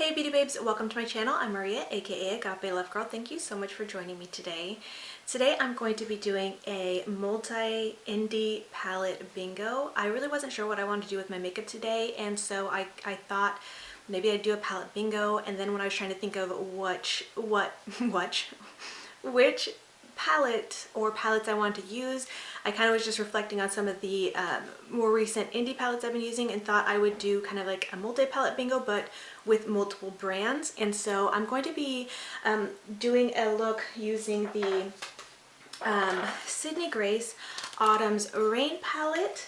Hey beauty babes, welcome to my channel. I'm Maria, aka agapelovegirl. Thank you so much for joining me today. Today I'm going to be doing a multi-indie palette bingo. I really wasn't sure what I wanted to do with my makeup today, and so I thought maybe I'd do a palette bingo, and then when I was trying to think of which palette or palettes I wanted to use, I kind of was just reflecting on some of the more recent indie palettes I've been using and thought I would do kind of like a multi-palette bingo but with multiple brands. And so I'm going to be doing a look using the Sydney Grace Autumn's Rain palette,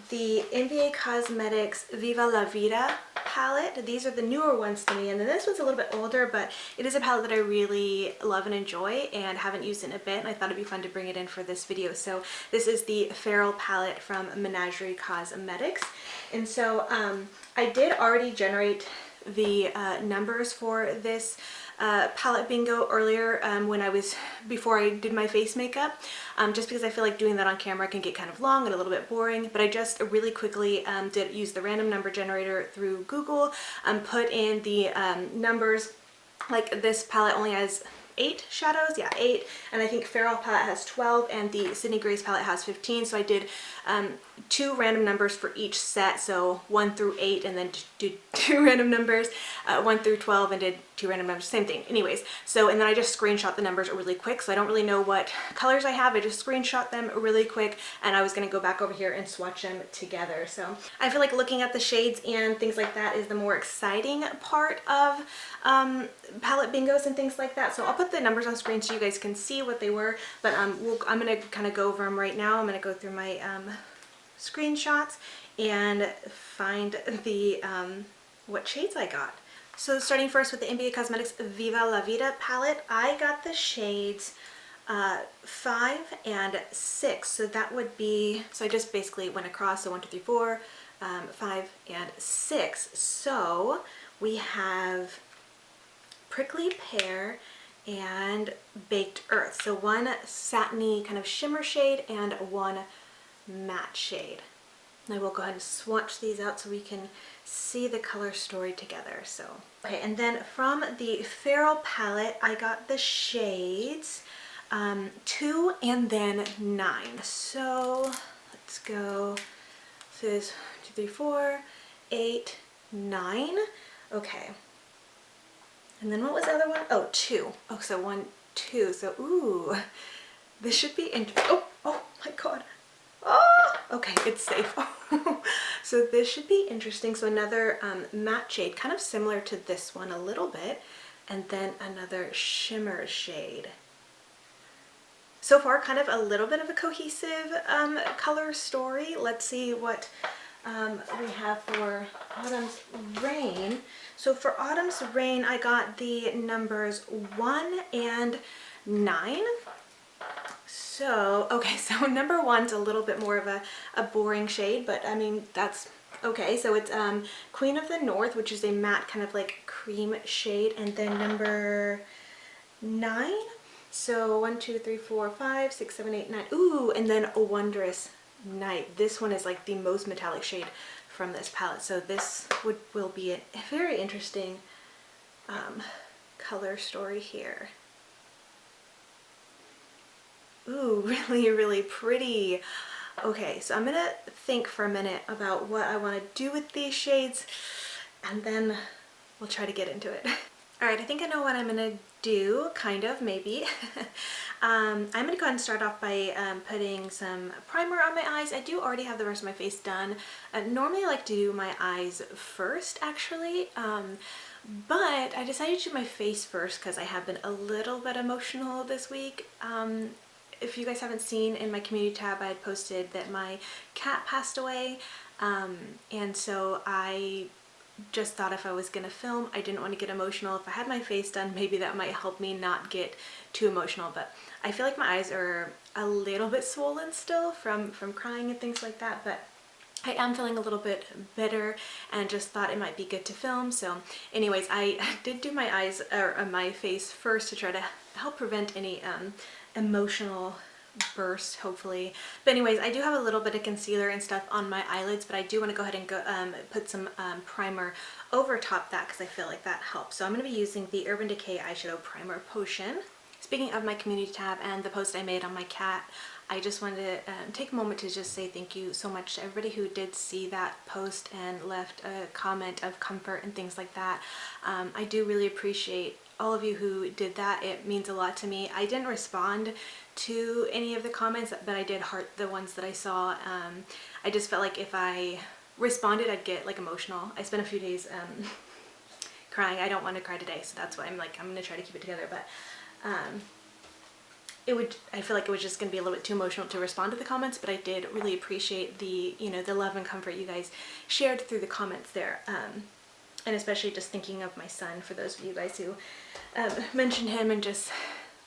the NBA Cosmetics Viva La Vida palette. These are the newer ones to me, and then this one's a little bit older, but it is a palette that I really love and enjoy and haven't used in a bit, and I thought it'd be fun to bring it in for this video. So this is the Feral palette from Menagerie Cosmetics. And so I did already generate the numbers for this palette bingo earlier before I did my face makeup, just because I feel like doing that on camera can get kind of long and a little bit boring. But I just really quickly did use the random number generator through Google, put in the numbers. Like this palette only has 8 shadows, yeah, 8, and I think Feral palette has 12 and the Sydney Grace palette has 15, so I did 2 random numbers for each set, so 1 through 8, and then did 2 random numbers, 1 through 12, and did 2 random numbers, same thing. Anyways, so and then I just screenshot the numbers really quick, so I don't really know what colors I have. I just screenshot them really quick, and I was going to go back over here and swatch them together. So I feel like looking at the shades and things like that is the more exciting part of palette bingos and things like that. So I'll put the numbers on screen so you guys can see what they were, but I'm going to kind of go over them right now. I'm going to go through my screenshots and find the what shades I got. So starting first with the NBA Cosmetics Viva La Vida palette, I got the shades 5 and 6. So that would be, so I just basically went across, so 1, 2, 3, 4, 5 and 6. So we have Prickly Pear and Baked Earth. So one satiny kind of shimmer shade and one matte shade. And I will go ahead and swatch these out so we can see the color story together. So okay, and then from the Feral palette I got the shades 2 and then 9. So let's go. So this 2, 3, 4, 8, 9. Okay. And then what was the other one? Oh, 2. Oh, so 1, 2. So, ooh, this should be interesting. Oh my God. Oh, okay, it's safe. So this should be interesting. So another matte shade, kind of similar to this one a little bit, and then another shimmer shade. So far, kind of a little bit of a cohesive color story. Let's see what we have for Autumn's Rain. So for Autumn's Rain, I got the numbers 1 and 9. So, okay, so number 1's a little bit more of a boring shade, but I mean, that's okay. So it's Queen of the North, which is a matte kind of like cream shade, and then number 9. So 1, 2, 3, 4, 5, 6, 7, 8, 9. Ooh, and then A Wondrous Night. This one is like the most metallic shade from this palette, so this will be a very interesting color story here. Ooh, really, really pretty. Okay, so I'm gonna think for a minute about what I want to do with these shades, and then we'll try to get into it. All right, I think I know what I'm gonna do, kind of, maybe. I'm gonna go ahead and start off by putting some primer on my eyes. I do already have the rest of my face done. Normally I like to do my eyes first, actually, but I decided to do my face first because I have been a little bit emotional this week. If you guys haven't seen, in my community tab I had posted that my cat passed away, and so I just thought if I was gonna film, I didn't want to get emotional. If I had my face done, maybe that might help me not get too emotional, but I feel like my eyes are a little bit swollen still from crying and things like that, but I am feeling a little bit better and just thought it might be good to film. So anyways, I did do my eyes or my face first to try to help prevent any emotional burst, hopefully. But anyways, I do have a little bit of concealer and stuff on my eyelids, but I do want to go ahead and go put some primer over top that because I feel like that helps. So I'm going to be using the Urban Decay Eyeshadow Primer Potion. Speaking of my community tab and the post I made on my cat, I just wanted to take a moment to just say thank you so much to everybody who did see that post and left a comment of comfort and things like that. I do really appreciate all of you who did that. It means a lot to me. I didn't respond to any of the comments, but I did heart the ones that I saw. I just felt like if I responded, I'd get like emotional. I spent a few days crying. I don't want to cry today, so that's why I'm gonna try to keep it together, but I feel like it was just gonna be a little bit too emotional to respond to the comments, but I did really appreciate the, you know, the love and comfort you guys shared through the comments there. And especially just thinking of my son, for those of you guys who mentioned him and just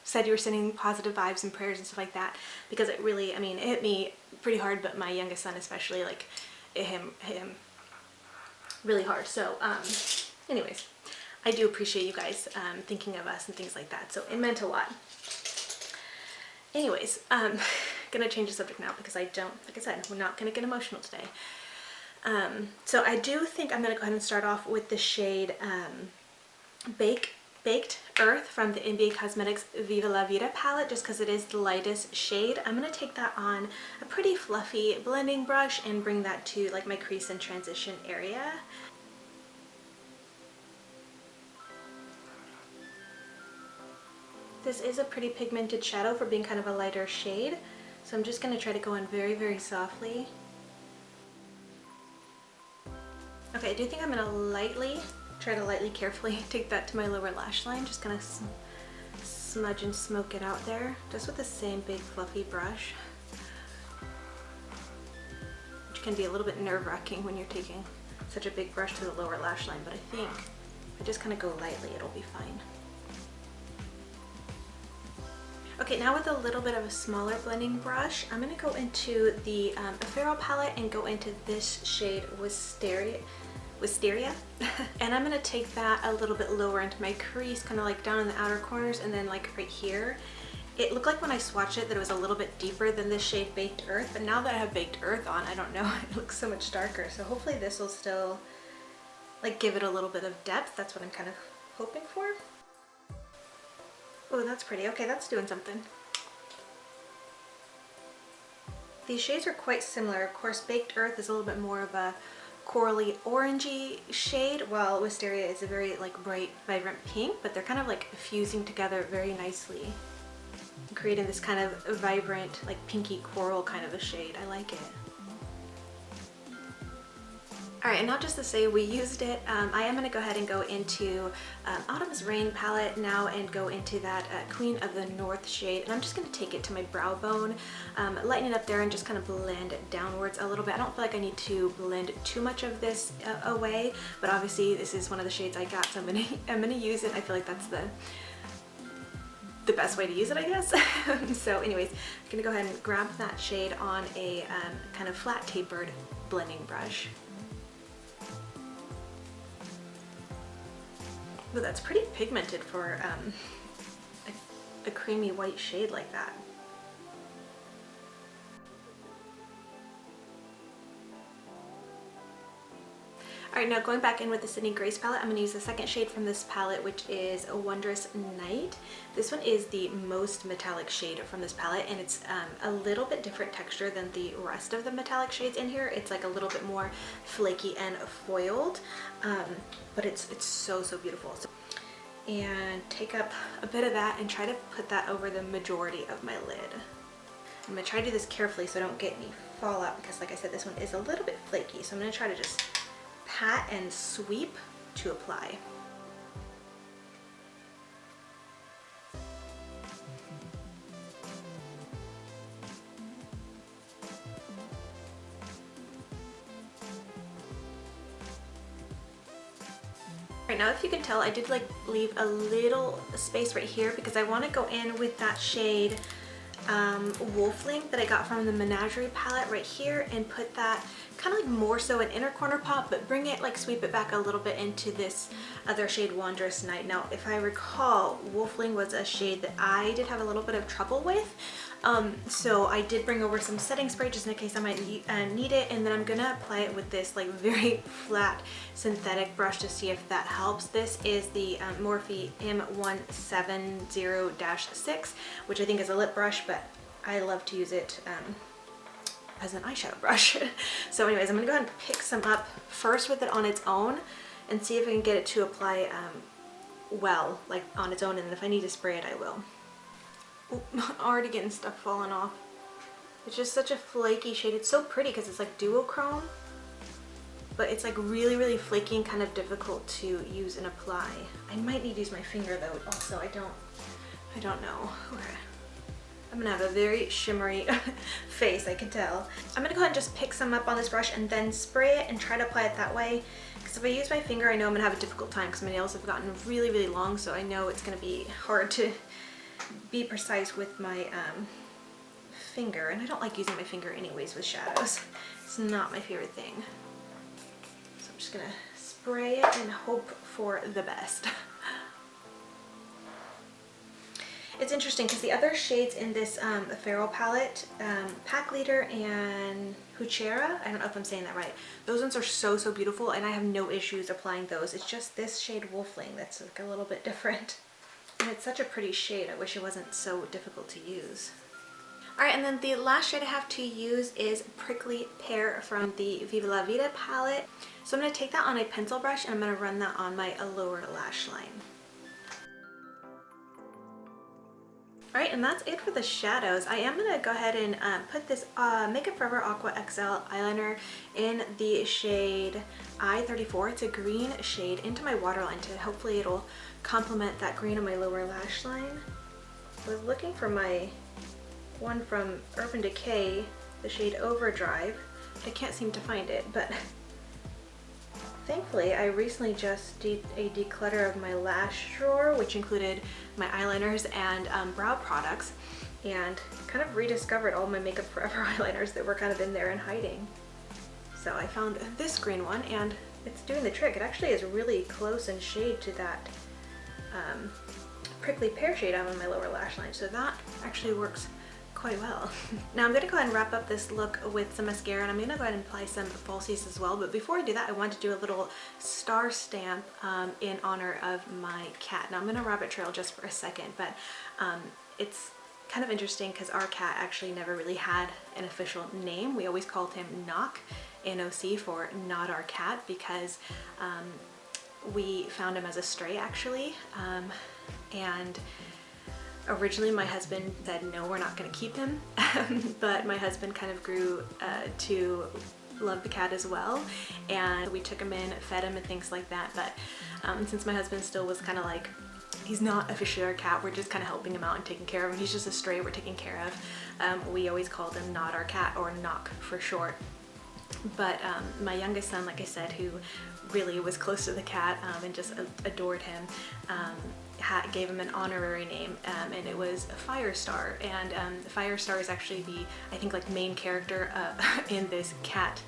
said you were sending positive vibes and prayers and stuff like that, because it really, I mean, it hit me pretty hard, but my youngest son especially, like, it hit him really hard. So anyways, I do appreciate you guys thinking of us and things like that, so it meant a lot. Anyways, gonna change the subject now because I don't, like I said, we're not gonna get emotional today. So I do think I'm gonna go ahead and start off with the shade Baked Earth from the NBA Cosmetics Viva La Vida palette, just because it is the lightest shade. I'm gonna take that on a pretty fluffy blending brush and bring that to like my crease and transition area. This is a pretty pigmented shadow for being kind of a lighter shade, so I'm just going to try to go in very, very softly. Okay, I do think I'm going to try to lightly, carefully take that to my lower lash line, just kind of smudge and smoke it out there, just with the same big fluffy brush, which can be a little bit nerve-wracking when you're taking such a big brush to the lower lash line, but I think if I just kind of go lightly, it'll be fine. Okay, now with a little bit of a smaller blending brush, I'm going to go into the Apparel palette and go into this shade Wisteria. And I'm going to take that a little bit lower into my crease, kind of like down in the outer corners and then like right here. It looked like when I swatched it that it was a little bit deeper than this shade Baked Earth, but now that I have Baked Earth on, I don't know, it looks so much darker. So hopefully this will still like give it a little bit of depth. That's what I'm kind of hoping for. Oh, that's pretty. Okay, that's doing something. These shades are quite similar. Of course, Baked Earth is a little bit more of a corally orangey shade, while Wisteria is a very like bright, vibrant pink, but they're kind of like fusing together very nicely, creating this kind of vibrant, like pinky coral kind of a shade. I like it. Alright, and not just to say we used it, I am going to go ahead and go into Autumn's Rain palette now and go into that Queen of the North shade, and I'm just going to take it to my brow bone, lighten it up there and just kind of blend it downwards a little bit. I don't feel like I need to blend too much of this away, but obviously this is one of the shades I got, so I'm gonna use it. I feel like that's the best way to use it, I guess. So anyways, I'm going to go ahead and grab that shade on a kind of flat tapered blending brush. But that's pretty pigmented for a creamy white shade like that. Alright, now going back in with the Sydney Grace palette, I'm going to use the second shade from this palette, which is A Wondrous Night. This one is the most metallic shade from this palette, and it's a little bit different texture than the rest of the metallic shades in here. It's like a little bit more flaky and foiled, but it's so, so beautiful. And take up a bit of that and try to put that over the majority of my lid. I'm going to try to do this carefully so I don't get any fallout, because like I said, this one is a little bit flaky, so I'm going to try to just pat and sweep to apply. Right now, if you can tell, I did like leave a little space right here because I want to go in with that shade Wolfling that I got from the Menagerie palette right here and put that kind of like more so an inner corner pop, but bring it, like sweep it back a little bit into this other shade Wondrous Night. Now, if I recall, Wolfling was a shade that I did have a little bit of trouble with. So I did bring over some setting spray just in case I might need it, and then I'm gonna apply it with this like very flat synthetic brush to see if that helps. This is the Morphe M170-6, which I think is a lip brush, but I love to use it as an eyeshadow brush. So anyways, I'm gonna go ahead and pick some up first with it on its own and see if I can get it to apply well, like on its own, and if I need to spray it, I will. Ooh, already getting stuff falling off. It's just such a flaky shade. It's so pretty because it's like duochrome, but it's like really, really flaky and kind of difficult to use and apply. I might need to use my finger though also. I don't know. Okay. I'm gonna have a very shimmery face, I can tell. I'm gonna go ahead and just pick some up on this brush and then spray it and try to apply it that way. Because if I use my finger, I know I'm gonna have a difficult time because my nails have gotten really, really long, so I know it's gonna be hard to be precise with my finger. And I don't like using my finger anyways with shadows. It's not my favorite thing. So I'm just gonna spray it and hope for the best. It's interesting because the other shades in this Feral palette, Pack Leader and Huchera, I don't know if I'm saying that right, those ones are so, so beautiful and I have no issues applying those. It's just this shade Wolfling that's like a little bit different. And it's such a pretty shade. I wish it wasn't so difficult to use. Alright, and then the last shade I have to use is Prickly Pear from the Viva La Vida palette. So I'm going to take that on a pencil brush and I'm going to run that on my lower lash line. Alright, and that's it for the shadows. I am going to go ahead and put this Makeup Forever Aqua XL eyeliner in the shade I-34. It's a green shade into my waterline to hopefully it'll complement that green on my lower lash line. I was looking for my one from Urban Decay, the shade Overdrive. I can't seem to find it, but thankfully, I recently just did a declutter of my lash drawer, which included my eyeliners and brow products, and kind of rediscovered all my Makeup Forever eyeliners that were kind of in there and hiding. So I found this green one, and it's doing the trick. It actually is really close in shade to that Prickly Pear shade on my lower lash line, so that actually works quite well. Now I'm going to go ahead and wrap up this look with some mascara, and I'm going to go ahead and apply some falsies as well. But before I do that, I want to do a little star stamp in honor of my cat. Now I'm going to rabbit trail just for a second, but it's kind of interesting because our cat actually never really had an official name. We always called him Knock, N-O-C, for Not Our Cat, because we found him as a stray actually, and originally my husband said no, we're not going to keep him, but my husband kind of grew to love the cat as well, and we took him in, fed him and things like that. But since my husband still was kind of like, he's not officially our cat, we're just kind of helping him out and taking care of him, he's just a stray we're taking care of, we always called him Not Our Cat, or Knock for short. But my youngest son, like I said, who really was close to the cat and just adored him, gave him an honorary name, and it was Firestar. And Firestar is actually the, I think, like main character in this cat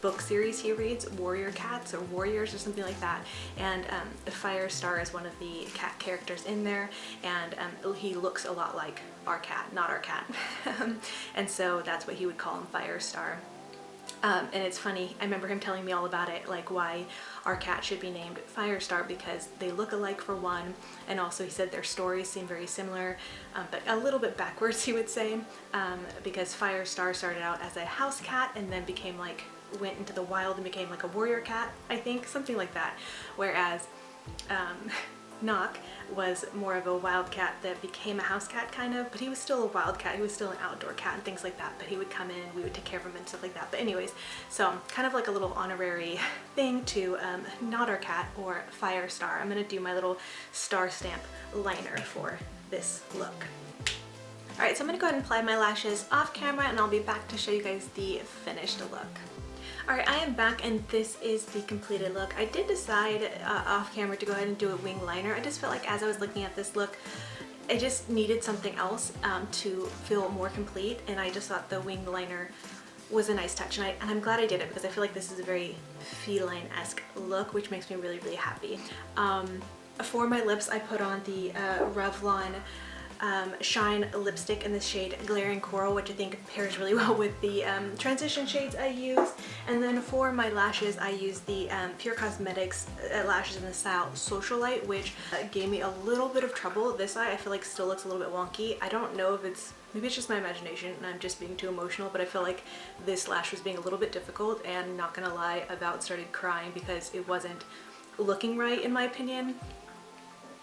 book series he reads, Warrior Cats or Warriors or something like that. And Firestar is one of the cat characters in there, and he looks a lot like our cat, Not Our Cat. And so that's what he would call him, Firestar. And it's funny, I remember him telling me all about it, like why our cat should be named Firestar, because they look alike for one, and also he said their stories seem very similar, but a little bit backwards, he would say, because Firestar started out as a house cat and then became like, went into the wild and became like a warrior cat, I think, something like that, whereas Knock was more of a wild cat that became a house cat kind of, but he was still a wild cat, he was still an outdoor cat and things like that, but he would come in, we would take care of him and stuff like that. But anyways, so kind of like a little honorary thing to Not Our Cat, or Firestar. I'm going to do my little star stamp liner for this look. Alright, so I'm going to go ahead and apply my lashes off camera, and I'll be back to show you guys the finished look. Alright, I am back, and this is the completed look. I did decide off camera to go ahead and do a wing liner. I just felt like as I was looking at this look, I just needed something else to feel more complete, and I just thought the wing liner was a nice touch, and I'm glad I did it because I feel like this is a very feline-esque look, which makes me really, really happy. For my lips, I put on the Revlon Shine lipstick in the shade Glaring Coral, which I think pairs really well with the transition shades I use. And then for my lashes, I use the Pure Cosmetics lashes in the style Socialite, which gave me a little bit of trouble. This eye I feel like still looks a little bit wonky. I don't know if maybe it's just my imagination and I'm just being too emotional, but I feel like this lash was being a little bit difficult, and not gonna lie, about started crying because it wasn't looking right in my opinion.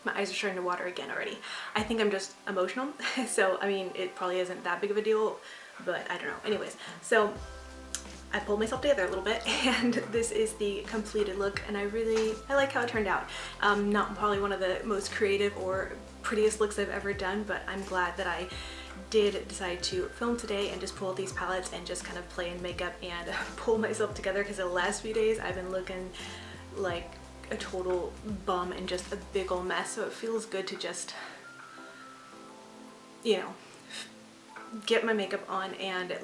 My eyes are starting to water again already. I think I'm just emotional. So, I mean, it probably isn't that big of a deal, but I don't know. Anyways, so I pulled myself together a little bit, and this is the completed look, and I like how it turned out. Not probably one of the most creative or prettiest looks I've ever done, but I'm glad that I did decide to film today and just pull these palettes and just kind of play in makeup and pull myself together, because the last few days I've been looking like a total bum and just a big old mess. So it feels good to just, you know, get my makeup on and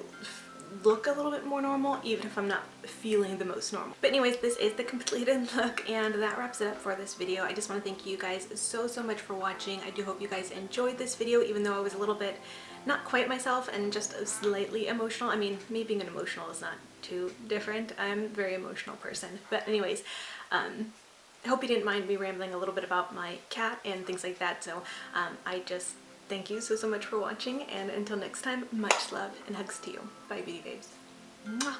look a little bit more normal, even if I'm not feeling the most normal. But anyways, this is the completed look, and that wraps it up for this video. I just want to thank you guys so much for watching. I do hope you guys enjoyed this video, even though I was a little bit not quite myself and just slightly emotional. I mean, me being an emotional is not too different. I'm a very emotional person. But anyways, I hope you didn't mind me rambling a little bit about my cat and things like that. So I just thank you so much for watching, and until next time, much love and hugs to you. Bye, beauty babes. Mwah.